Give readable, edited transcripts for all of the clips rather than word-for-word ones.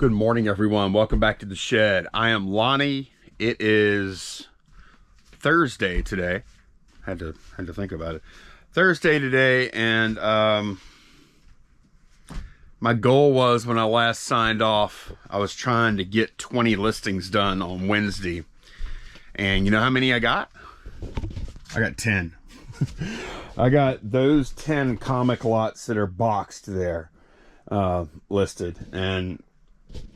Good morning, everyone. Welcome back to the shed. I am Lonnie. It is Thursday today. Had to think about it. Thursday today, and my goal was, when I last signed off, I was trying to get 20 listings done on Wednesday. And you know how many I got? I got 10. I got those 10 comic lots that are boxed there listed, and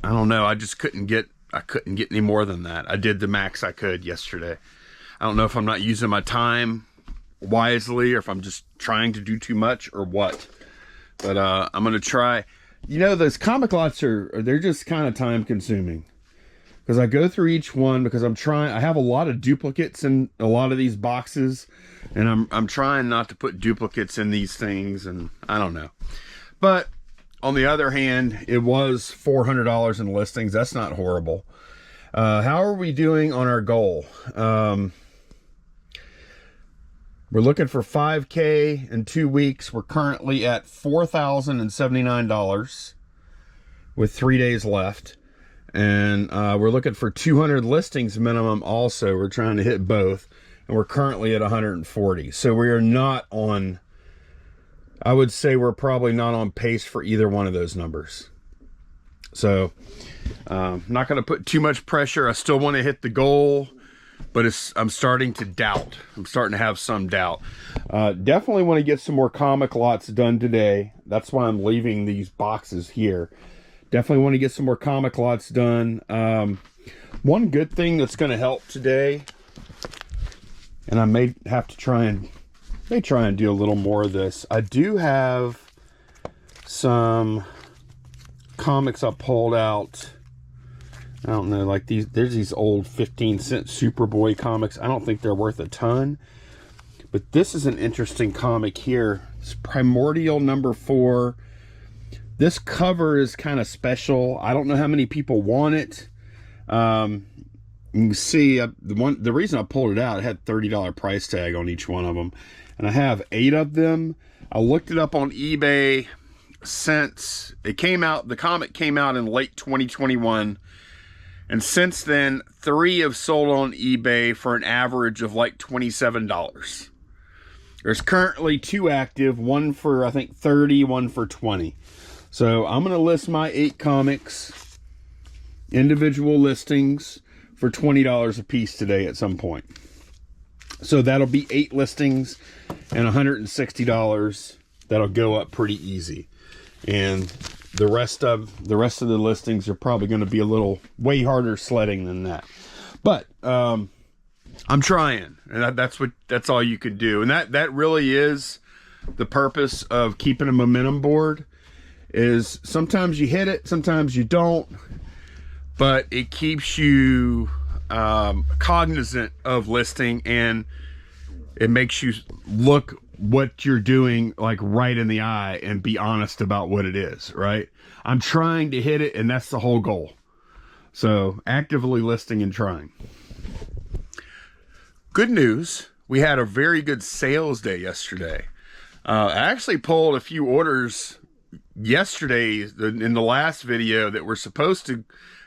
I don't know, I just couldn't get any more than that. I did the max I could yesterday. I don't know if I'm not using my time wisely or if I'm just trying to do too much or what. But I'm gonna try. You know, those comic lots they're just kind of time consuming, because I go through each one, because I have a lot of duplicates in a lot of these boxes, and I'm trying not to put duplicates in these things, and I don't know. But on the other hand, it was $400 in listings. That's not horrible. How are we doing on our goal? We're looking for 5K in 2 weeks. We're currently at $4,079 with 3 days left. And we're looking for 200 listings minimum also. We're trying to hit both. And we're currently at 140. So we are not on... I would say we're probably not on pace for either one of those numbers. So not going to put too much pressure. I still want to hit the goal, but I'm starting to doubt. I'm starting to have some doubt. Definitely want to get some more comic lots done today. That's why I'm leaving these boxes here. Definitely want to get some more comic lots done. One good thing that's going to help today, and I may have to try and do a little more of this. I do have some comics I pulled out. I don't know, like there's these old 15-cent Superboy comics. I don't think they're worth a ton, but this is an interesting comic here. It's Primordial #4. This cover is kind of special. I don't know how many people want it. You can see the reason I pulled it out, it had $30 price tag on each one of them. And I have 8 of them. I looked it up on eBay since it came out. The comic came out in late 2021. And since then, 3 have sold on eBay for an average of like $27. There's currently 2 active, one for I think 30, one for 20. So I'm gonna list my 8 comics, individual listings, for $20 a piece today at some point. So that'll be 8 listings and $160. That'll go up pretty easy. And the rest of the listings are probably going to be way harder sledding than that. But I'm trying, and that's all you can do. And that really is the purpose of keeping a momentum board. Is sometimes you hit it, sometimes you don't, but it keeps you cognizant of listing, and it makes you look what you're doing like right in the eye and be honest about what it is, right? I'm trying to hit it, and that's the whole goal. So actively listing and trying. Good news, we had a very good sales day yesterday. I actually pulled a few orders yesterday in the last video that were supposed to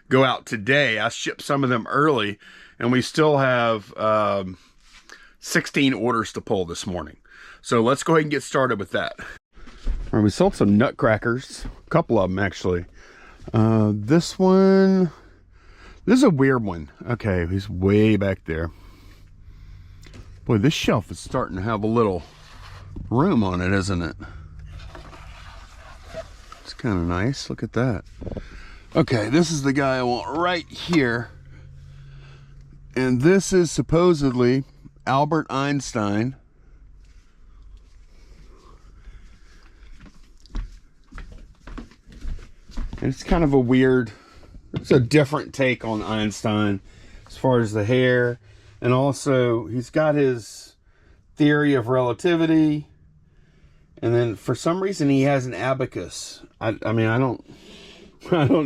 go out today. I shipped some of them early, and we still have 16 orders to pull this morning. So let's go ahead and get started with that. All right, we sold some nutcrackers, a couple of them actually. This is a weird one. Okay, he's way back there. Boy, this shelf is starting to have a little room on it, isn't it? It's kind of nice. Look at that. Okay, this is the guy I want right here. And this is supposedly Albert Einstein. And it's kind of it's a different take on Einstein as far as the hair. And also, he's got his theory of relativity. And then for some reason, he has an abacus. I mean, I don't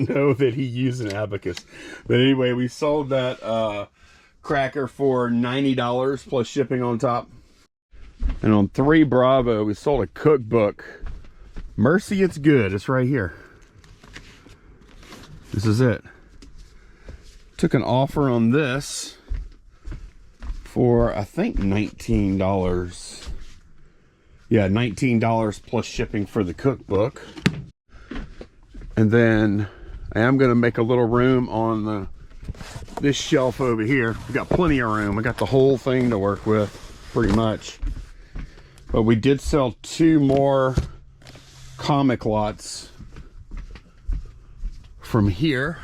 know that he used an abacus. But anyway, we sold that cracker for $90 plus shipping on top. And on 3 Bravo, we sold a cookbook. Mercy, it's good. It's right here. This is it. Took an offer on this for, I think, $19. Yeah, $19 plus shipping for the cookbook. And then I am going to make a little room on this shelf over here. We got plenty of room. I got the whole thing to work with, pretty much. But we did sell 2 more comic lots from here.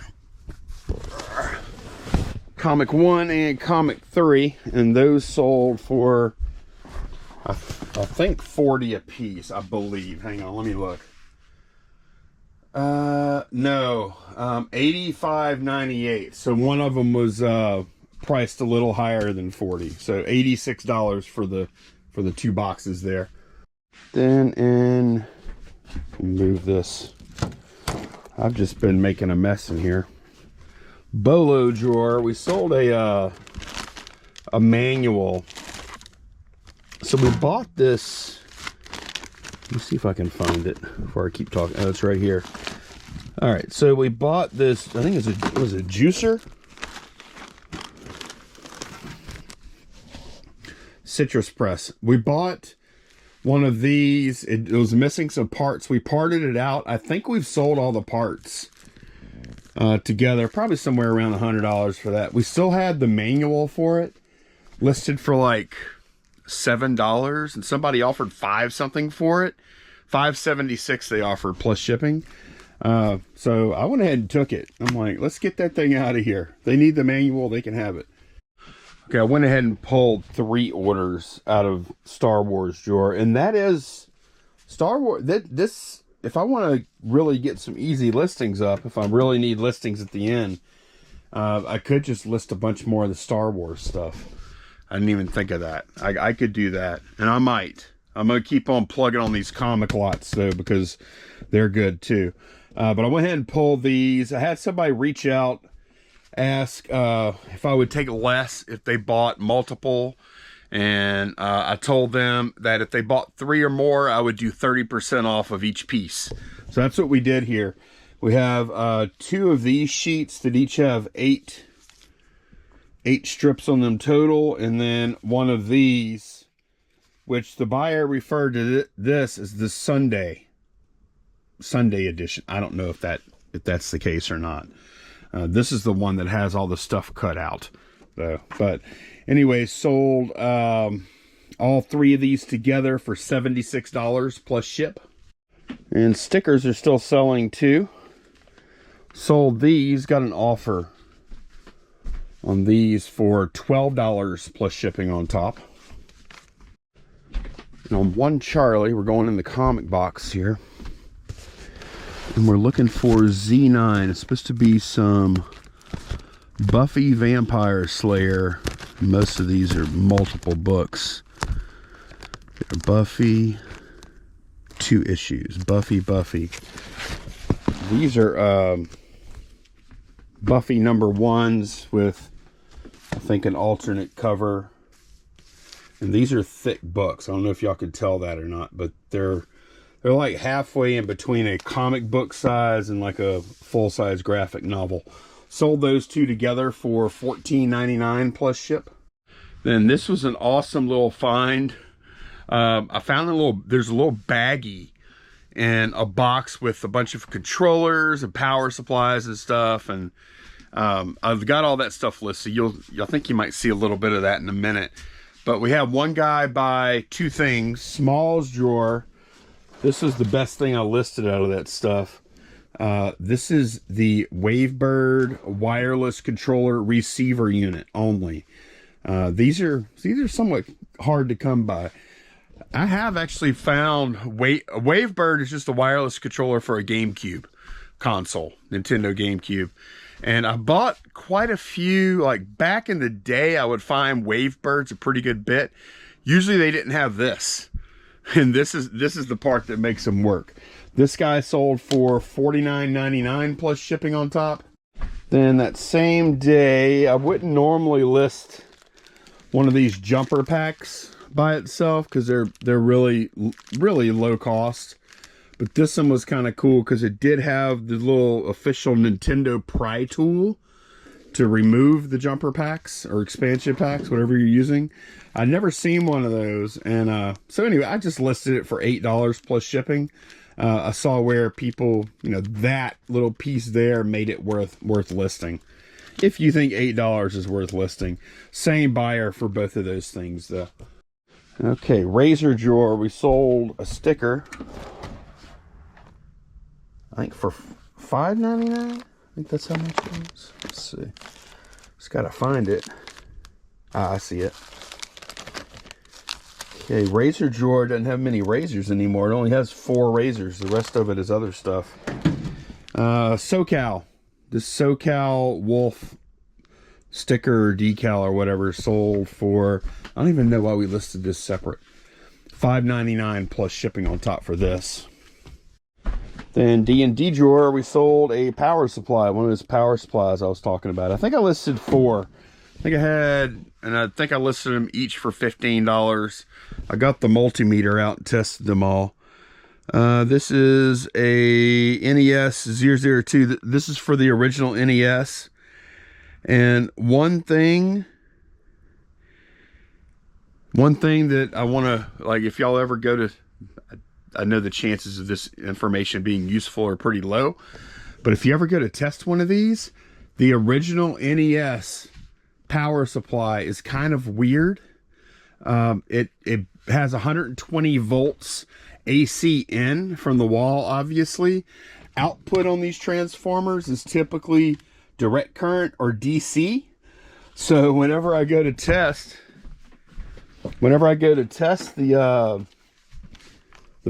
Comic 1 and Comic 3, and those sold for I think 40 a piece, I believe. Hang on, let me look. No, 85.98. So one of them was priced a little higher than 40. So $86 for the 2 boxes there. Then move this. I've just been making a mess in here. Bolo drawer. We sold a manual. So we bought this. Let me see if I can find it before I keep talking. Oh, it's right here. All right, so we bought this. I think it was a juicer. Citrus press. We bought one of these. It was missing some parts. We parted it out. I think we've sold all the parts together, probably somewhere around $100 for that. We still had the manual for it listed for like $7, and somebody offered $5 something for it. $5.76 they offered plus shipping. So I went ahead and took it. I'm like, let's get that thing out of here. They need the manual, they can have it. Okay, I went ahead and pulled 3 orders out of Star Wars drawer, and that is Star Wars. This, if I want to really get some easy listings up, if I really need listings at the end, I could just list a bunch more of the Star Wars stuff. I didn't even think of that. I could do that, and I might. I'm going to keep on plugging on these comic lots, though, because they're good, too. But I went ahead and pulled these. I had somebody reach out, ask if I would take less if they bought multiple. And I told them that if they bought 3 or more, I would do 30% off of each piece. So that's what we did here. We have 2 of these sheets that each have 8 strips on them total, and then 1 of these, which the buyer referred to this as the Sunday edition. I don't know if that's the case or not. This is the one that has all the stuff cut out, though. But anyway, sold all 3 of these together for $76 plus ship. And stickers are still selling too. Sold these, got an offer on these for $12 plus shipping on top. And on One Charlie, we're going in the comic box here. And we're looking for Z9. It's supposed to be some Buffy Vampire Slayer. Most of these are multiple books. Buffy, 2 issues. Buffy. These are Buffy #1s with, I think, an alternate cover. And these are thick books. I don't know if y'all could tell that or not, but they're like halfway in between a comic book size and like a full-size graphic novel. Sold those 2 together for $14.99 plus ship. Then this was an awesome little find. I found there's a little baggie in a box with a bunch of controllers and power supplies and stuff. And I've got all that stuff listed. I think you might see a little bit of that in a minute. But we had one guy buy 2 things. Smalls drawer. This is the best thing I listed out of that stuff. This is the Wavebird wireless controller receiver unit only. These are somewhat hard to come by. I have actually found Wavebird is just a wireless controller for a GameCube console, Nintendo GameCube. And I bought quite a few. Like back in the day, I would find Wavebirds a pretty good bit. Usually they didn't have this. And this is the part that makes them work. This guy sold for $49.99 plus shipping on top. Then that same day, I wouldn't normally list one of these jumper packs by itself because they're really low cost. But this one was kind of cool because it did have the little official Nintendo pry tool to remove the jumper packs or expansion packs, whatever you're using. I'd never seen one of those. And so anyway, I just listed it for $8 plus shipping. I saw where people, you know, that little piece there made it worth listing. If you think $8 is worth listing. Same buyer for both of those things though. Okay, razor drawer. We sold a sticker, I think for $5.99. I think that's how much it was. Let's see. Just gotta find it. Ah, I see it. Okay, razor drawer doesn't have many razors anymore. It only has 4 razors. The rest of it is other stuff. SoCal. This SoCal Wolf sticker or decal or whatever sold for, I don't even know why we listed this separate. $5.99 plus shipping on top for this. Then D&D drawer, we sold a power supply, one of those power supplies I was talking about. I think I listed 4. I think I listed them each for $15. I got the multimeter out and tested them all. This is a NES 002. This is for the original NES. And one thing that I want to, like, if y'all ever go to, I know the chances of this information being useful are pretty low, but if you ever go to test one of these, the original NES power supply is kind of weird. It has 120 volts AC in from the wall, obviously. Output on these transformers is typically direct current or DC. So whenever I go to test the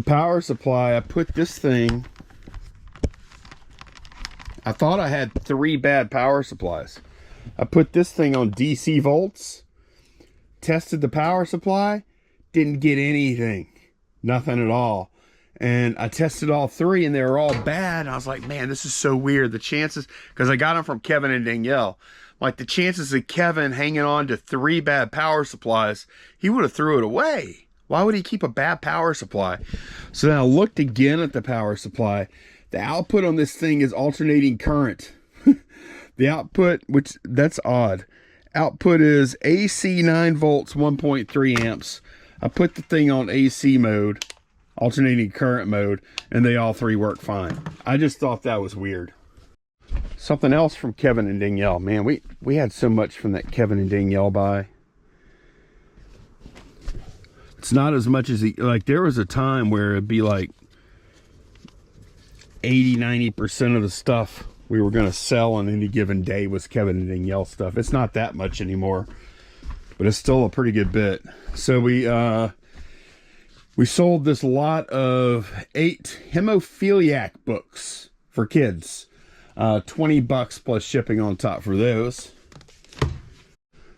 power supply, I put this thing, I thought I had 3 bad power supplies. I put this thing on DC volts, tested the power supply, didn't get anything, nothing at all. And I tested all 3 and they were all bad. And I was like, man, this is so weird. The chances, because I got them from Kevin and Danielle, like the chances of Kevin hanging on to 3 bad power supplies, he would have threw it away. Why would he keep a bad power supply? So then I looked again at the power supply. The output on this thing is alternating current. The output, which that's odd. Output is AC 9 volts, 1.3 amps. I put the thing on AC mode, alternating current mode, and they all 3 work fine. I just thought that was weird. Something else from Kevin and Danielle. Man, we had so much from that Kevin and Danielle buy. It's not as much as like there was a time where it'd be like 80-90% of the stuff we were going to sell on any given day was Kevin and Danielle stuff. It's not that much anymore, but it's still a pretty good bit. So we sold this lot of 8 hemophiliac books for kids. $20 plus shipping on top for those.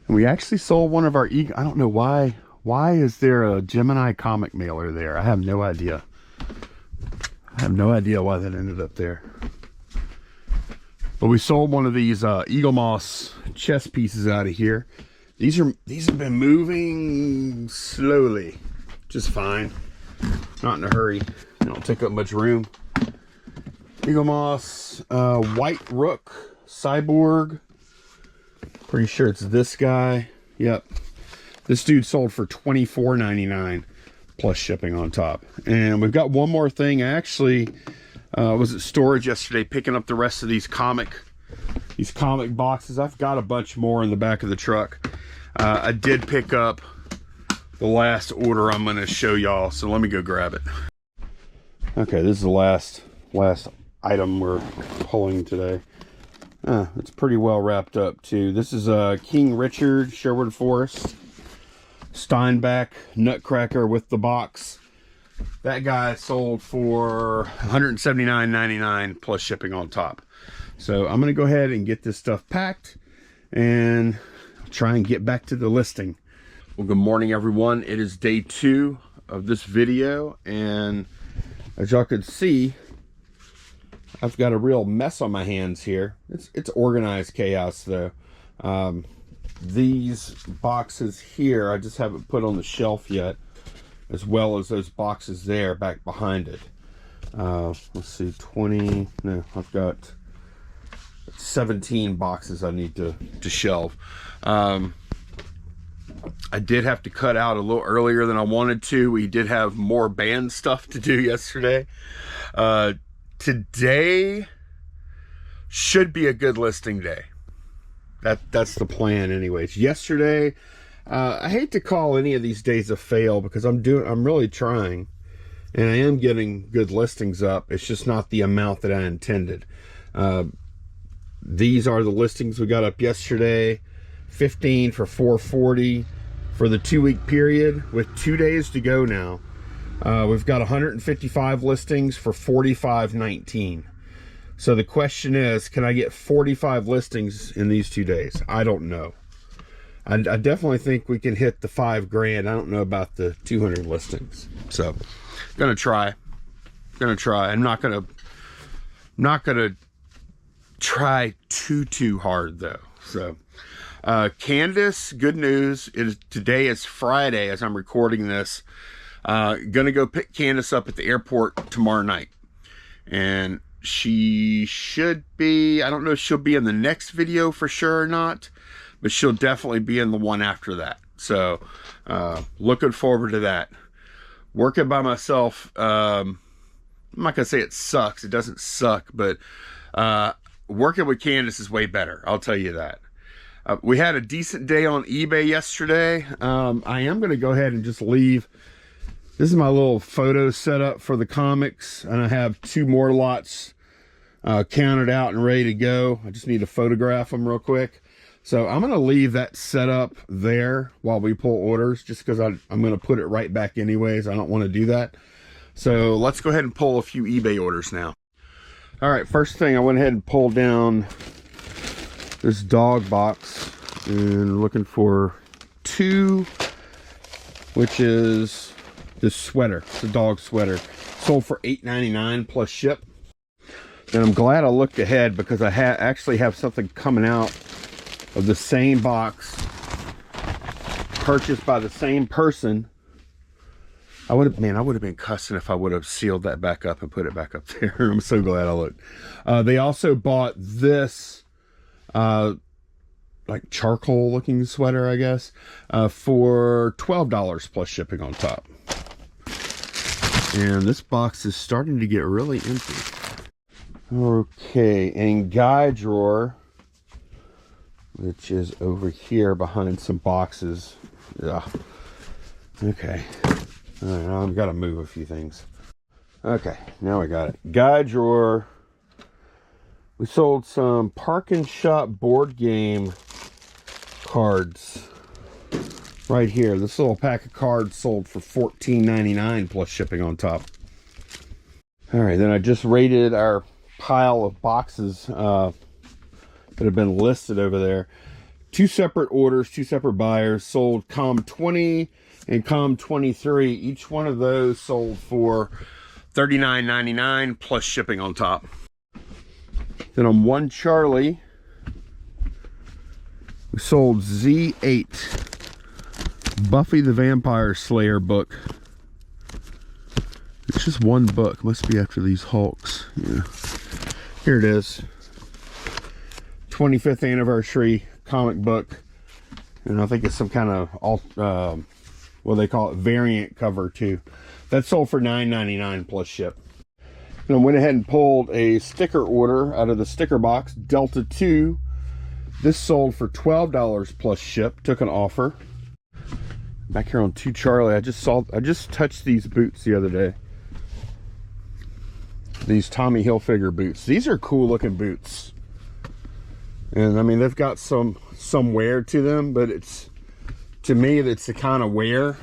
And we actually sold one of our I don't know why. Why is there a Gemini comic mailer there? I have no idea. I have no idea why that ended up there. But we sold one of these Eagle Moss chess pieces out of here. These have been moving slowly, just fine. Not in a hurry. They don't take up much room. Eagle Moss, White Rook, Cyborg. Pretty sure it's this guy. Yep. This dude sold for $24.99 plus shipping on top. And we've got one more thing. I actually was at storage yesterday picking up the rest of these comic boxes. I've got a bunch more in the back of the truck. I did pick up the last order I'm going to show y'all, so let me go grab it. Okay, this is the last item we're pulling today. It's pretty well wrapped up too. This is King Richard Sherwood Forest Steinbach Nutcracker with the box. That guy sold for $179.99 plus shipping on top. So I'm going to go ahead and get this stuff packed and try and get back to the listing. Well, good morning everyone. It is day 2 of this video, and as y'all can see, I've got a real mess on my hands here. It's organized chaos though. These boxes here, I just haven't put on the shelf yet, as well as those boxes there back behind it. Let's see, 20, no, I've got 17 boxes I need to shelve. I did have to cut out a little earlier than I wanted to. We did have more band stuff to do yesterday. Today should be a good listing day. That's the plan anyways. Yesterday, I hate to call any of these days a fail because I'm really trying, and I am getting good listings up. It's just not the amount that I intended. These are the listings we got up yesterday. 15 for 440 for the 2-week period with 2 days to go now. We've got 155 listings for 45.19. So the question is, can I get 45 listings in these 2 days? I don't know. I definitely think we can hit the $5,000. I don't know about the 200 listings. So gonna try. I'm not gonna try too hard though. So Candace, good news is today is Friday as I'm recording this. Gonna go pick Candace up at the airport tomorrow night, and she should be, I don't know if she'll be in the next video for sure or not, but she'll definitely be in the one after that. So looking forward to that. Working by myself, I'm not gonna say it sucks, it doesn't suck, but working with Candace is way better, I'll tell you that. We had a decent day on eBay yesterday. I am going to go ahead and just leave. This is my little photo setup for the comics, and I have 2 more lots counted out and ready to go. I just need to photograph them real quick. So I'm going to leave that setup there while we pull orders, just because I'm going to put it right back anyways. I don't want to do that. So let's go ahead and pull a few eBay orders now. All right, first thing, I went ahead and pulled down this dog box and looking for 2, which is this sweater. It's a dog sweater. Sold for $8.99 plus ship. And I'm glad I looked ahead because I actually have something coming out of the same box, purchased by the same person. I would have been cussing if I would have sealed that back up and put it back up there. I'm so glad I looked. They also bought this like charcoal looking sweater, I guess, for $12 plus shipping on top. And this box is starting to get really empty. Okay, and guy drawer, which is over here behind some boxes. Yeah. Okay. All right, now I've got to move a few things. Okay, now we got it. Guy drawer. We sold some Park and Shop board game cards right here. This little pack of cards sold for $14.99 plus shipping on top. All right, then I just rated our pile of boxes that have been listed over there. 2 separate orders, 2 separate buyers. Sold COM 20 and COM 23. Each one of those sold for $39.99 plus shipping on top. Then on One Charlie, we sold Z8 Buffy the Vampire Slayer book. It's just one book. Must be after these Hulks. Yeah. Here it is. 25th anniversary comic book. And I think it's some kind of what they call it, variant cover too. That sold for $9.99 plus ship. And I went ahead and pulled a sticker order out of the sticker box, Delta 2. This sold for $12 plus ship. Took an offer. Back here on 2 Charlie, I just touched these boots the other day. These Tommy Hilfiger boots. These are cool looking boots. And I mean, they've got some wear to them, but it's, to me, it's the kind of wear.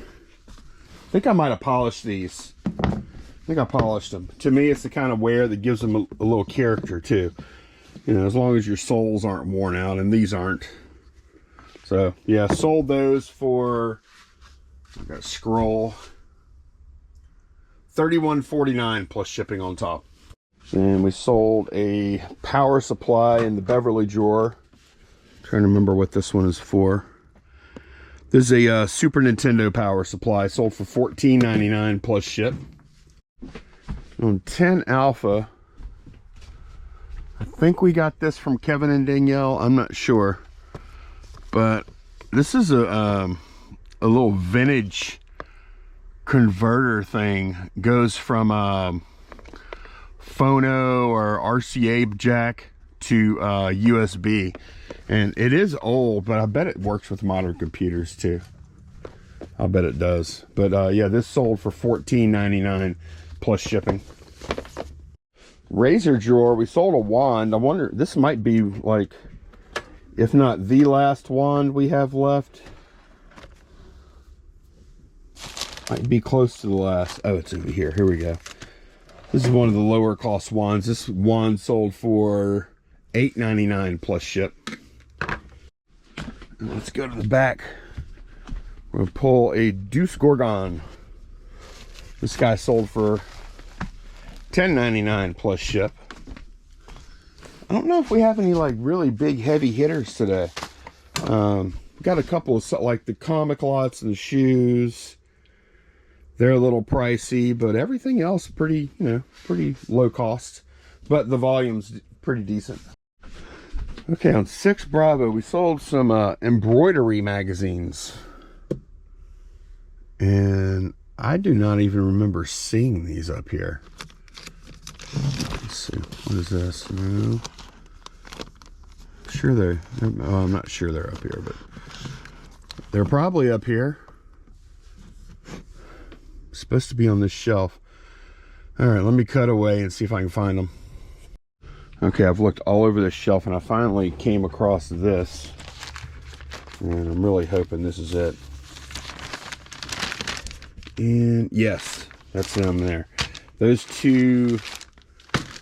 I think I might have polished these. I think I polished them. To me, it's the kind of wear that gives them a little character too. You know, as long as your soles aren't worn out, and these aren't. So yeah, sold those for, I got to scroll, $31.49 plus shipping on top. And we sold a power supply in the Beverly drawer. Trying to remember what this one is for. This is a Super Nintendo power supply, sold for $14.99 plus ship. On 10 Alpha, I think we got this from Kevin and Danielle. I'm not sure, but this is a little vintage converter thing. Goes from phono or RCA jack to USB, and it is old, but I bet it works with modern computers too. I'll bet it does. But yeah, this sold for $14.99 plus shipping. Razor drawer, we sold a wand. I wonder, this might be like, if not the last wand we have left. Might be close to the last. Oh, it's over here. Here we go. This is one of the lower cost wands. This wand sold for $8.99 plus ship. And let's go to the back. We're gonna pull a Deuce Gorgon. This guy sold for $10.99 plus ship. I don't know if we have any like really big heavy hitters today. Got a couple of like the comic lots and the shoes. They're a little pricey, but everything else pretty, you know, pretty low cost. But the volume's pretty decent. Okay, on 6 Bravo, we sold some embroidery magazines. And I do not even remember seeing these up here. Let's see, what is this? No. Sure they, oh, I'm not sure they're up here, but they're probably up here. Supposed to be on this shelf. All right, let me cut away and see if I can find them. Okay, I've looked all over this shelf and I finally came across this, and I'm really hoping this is it. And yes, that's them there. Those 2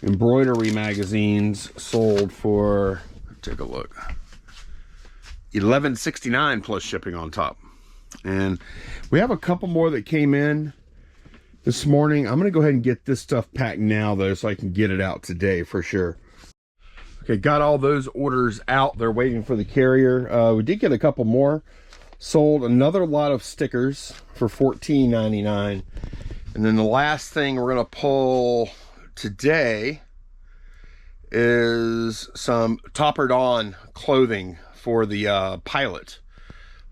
embroidery magazines sold for, take a look, $11.69 plus shipping on top. And we have a couple more that came in this morning. I'm gonna go ahead and get this stuff packed now though, so I can get it out today for sure. Okay, got all those orders out. They're waiting for the carrier. We did get a couple more. Sold another lot of stickers for $14.99. And then the last thing we're gonna pull today is some Topper Dawn clothing for the pilot.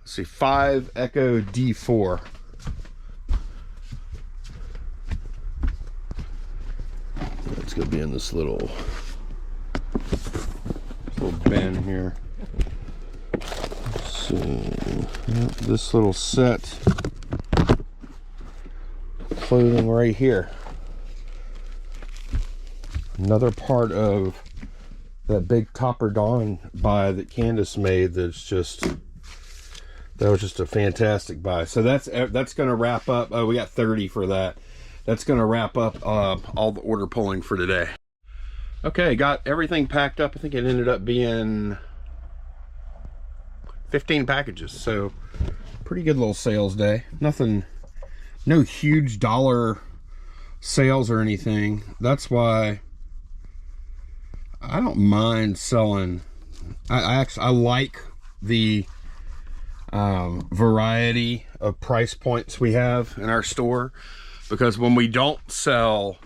Let's see, 5 Echo D4. It's gonna be in this little bin here. So this little set clothing right here. Another part of that big Topper Dawn buy that Candace made. That was just a fantastic buy. So that's going to wrap up. Oh, we got 30 for that. That's going to wrap up all the order pulling for today. Okay, got everything packed up. I think it ended up being 15 packages. So pretty good little sales day. Nothing, no huge dollar sales or anything. That's why I don't mind selling. I like the variety of price points we have in our store, because when we don't sell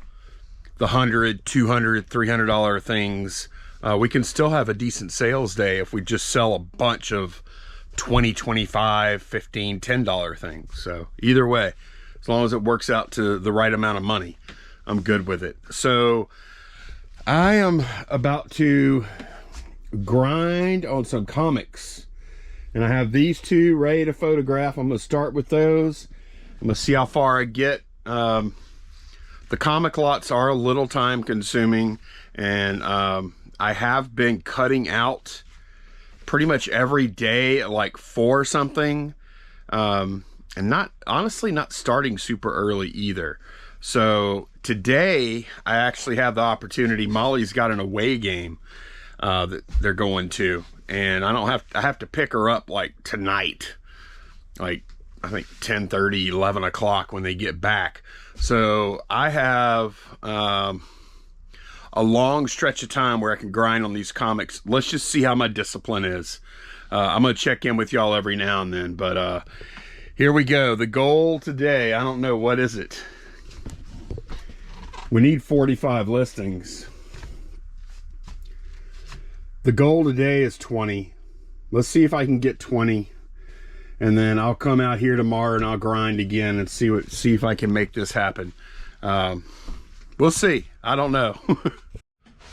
the $100, $200, $300 things, we can still have a decent sales day if we just sell a bunch of $20, $25, $15, $10 things. So either way, as long as it works out to the right amount of money, I'm good with it. So I am about to grind on some comics, and I have these 2 ready to photograph. I'm going to start with those. I'm going to see how far I get. The comic lots are a little time consuming, and I have been cutting out pretty much every day at like 4 something, and honestly not starting super early either. So today I actually have the opportunity. Molly's got an away game that they're going to, and I have to pick her up like tonight, like I think 10:30, 11 o'clock when they get back. So I have a long stretch of time where I can grind on these comics. Let's just see how my discipline is. I'm gonna check in with y'all every now and then, but here we go. The goal today, I don't know, what is it? We need 45 listings. The goal today is 20. Let's see if I can get 20. And then I'll come out here tomorrow and I'll grind again and see if I can make this happen. We'll see. I don't know.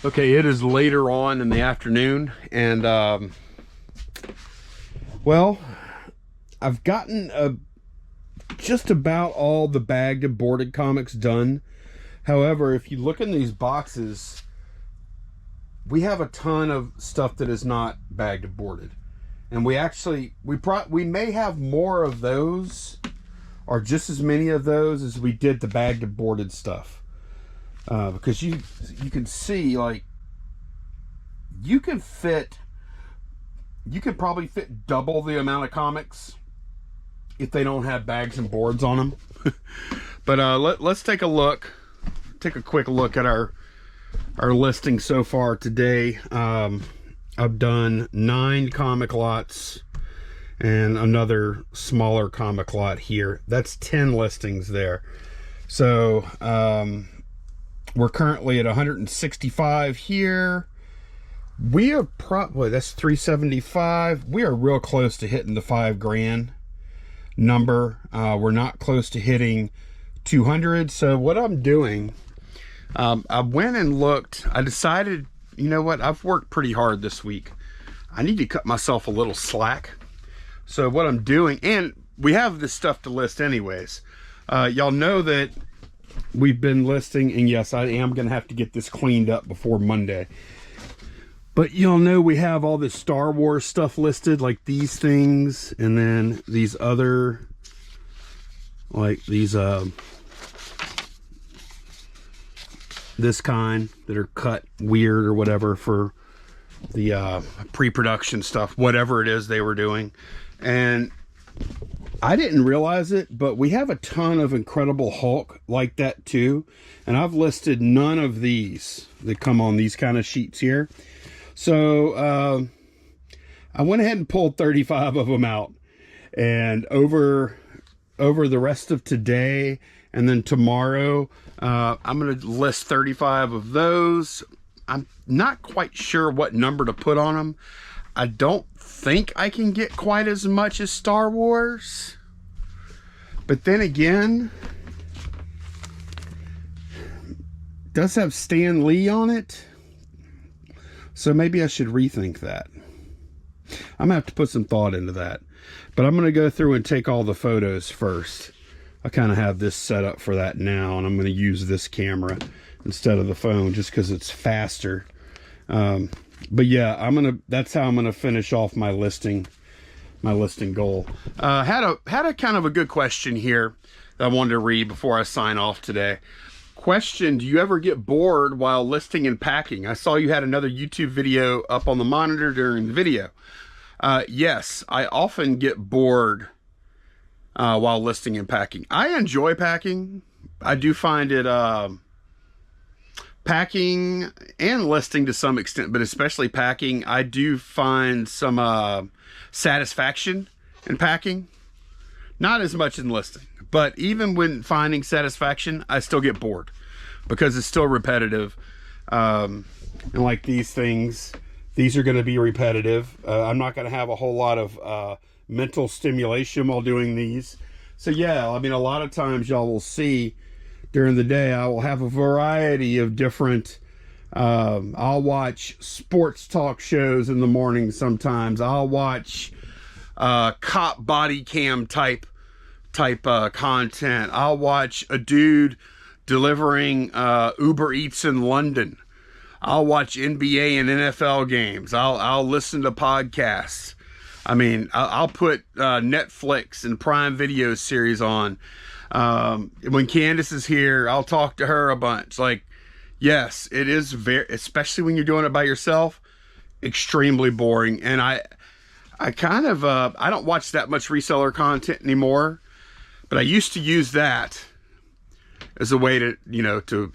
Okay, it is later on in the afternoon, and well, I've gotten just about all the bagged and boarded comics done. However, if you look in these boxes, we have a ton of stuff that is not bagged and boarded. And we may have more of those, or just as many of those as we did the bagged and boarded stuff. Because you can see, like, you can probably fit double the amount of comics if they don't have bags and boards on them. But let's take a quick look at our listing so far today. I've done 9 comic lots and another smaller comic lot here. That's 10 listings there. So we're currently at 165 here. We are probably, that's 375. We are real close to hitting the $5,000 number. We're not close to hitting 200. So what I'm doing, I went and looked. I decided, you know what, I've worked pretty hard this week. I need to cut myself a little slack. So what I'm doing, and we have this stuff to list anyways. Y'all know that we've been listing, and yes, I am gonna have to get this cleaned up before Monday. But y'all know we have all this Star Wars stuff listed, like these things, and then these other, like these this kind that are cut weird or whatever for the pre-production stuff, whatever it is they were doing. And I didn't realize it, but we have a ton of Incredible Hulk like that too. And I've listed none of these that come on these kind of sheets here. So I went ahead and pulled 35 of them out, and over the rest of today and then tomorrow, I'm going to list 35 of those. I'm not quite sure what number to put on them. I don't think I can get quite as much as Star Wars. But then again, it does have Stan Lee on it. So maybe I should rethink that. I'm gonna have to put some thought into that. But I'm gonna go through and take all the photos first. I kind of have this set up for that now, and I'm gonna use this camera instead of the phone just because it's faster. But yeah, that's how I'm gonna finish off my listing goal. Had a kind of a good question here that I wanted to read before I sign off today. Question: do you ever get bored while listing and packing? I saw you had another YouTube video up on the monitor during the video. Yes, I often get bored while listing and packing. I enjoy packing. I do find it packing and listing to some extent, but especially packing, I do find some satisfaction in packing. Not as much in listing, but even when finding satisfaction, I still get bored because it's still repetitive. And like these things, these are going to be repetitive. I'm not going to have a whole lot of mental stimulation while doing these. So yeah, I mean, a lot of times y'all will see during the day, I will have a variety of different, I'll watch sports talk shows in the morning sometimes. I'll watch cop body cam type content. I'll watch a dude delivering Uber Eats in London. I'll watch NBA and NFL games. I'll listen to podcasts. I mean, I'll put Netflix and Prime Video series on. When Candace is here, I'll talk to her a bunch. Like, yes, it is very, especially when you're doing it by yourself, extremely boring. And I kind of, I don't watch that much reseller content anymore, but I used to use that as a way to, to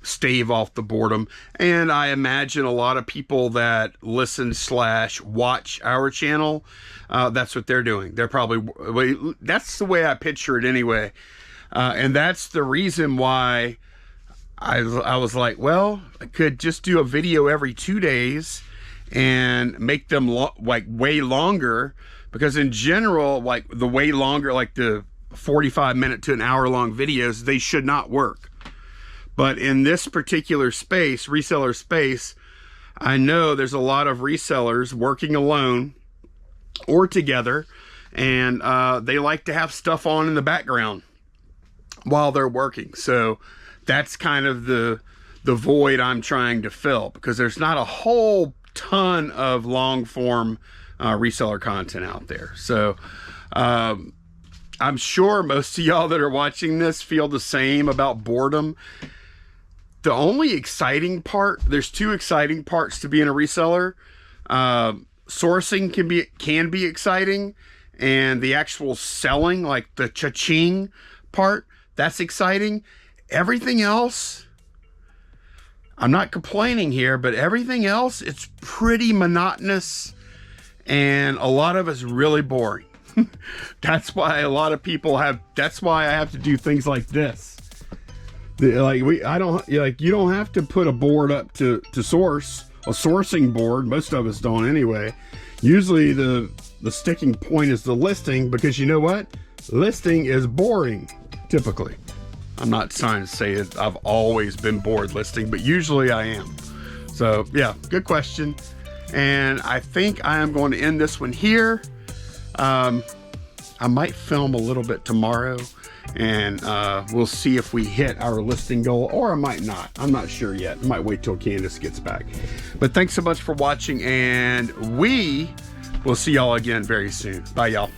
stave off the boredom. And I imagine a lot of people that listen / watch our channel, that's what they're doing. They're probably, that's the way I picture it anyway. And that's the reason why I was like, well, I could just do a video every 2 days and make them like way longer, because in general, like the way longer, like the 45-minute to an hour-long videos, they should not work. But in this particular space, reseller space, I know there's a lot of resellers working alone or together, and they like to have stuff on in the background while they're working. So that's kind of the void I'm trying to fill, because there's not a whole ton of long form reseller content out there. So I'm sure most of y'all that are watching this feel the same about boredom. The only exciting part, there's two exciting parts to being a reseller. Sourcing can be exciting, and the actual selling, like the cha-ching part, that's exciting. Everything else, I'm not complaining here, but everything else, it's pretty monotonous, and a lot of it's really boring. That's why a lot of people that's why I have to do things like this. You don't have to put a board up to source, a sourcing board. Most of us don't anyway. Usually the sticking point is the listing, because you know what? Listing is boring, typically. I'm not trying to say it, I've always been bored listing, but usually I am. So yeah, good question. And I think I am going to end this one here. I might film a little bit tomorrow, and we'll see if we hit our listing goal, or I might not. I'm not sure yet. I might wait till Candace gets back. But thanks so much for watching, and we will see y'all again very soon. Bye, y'all.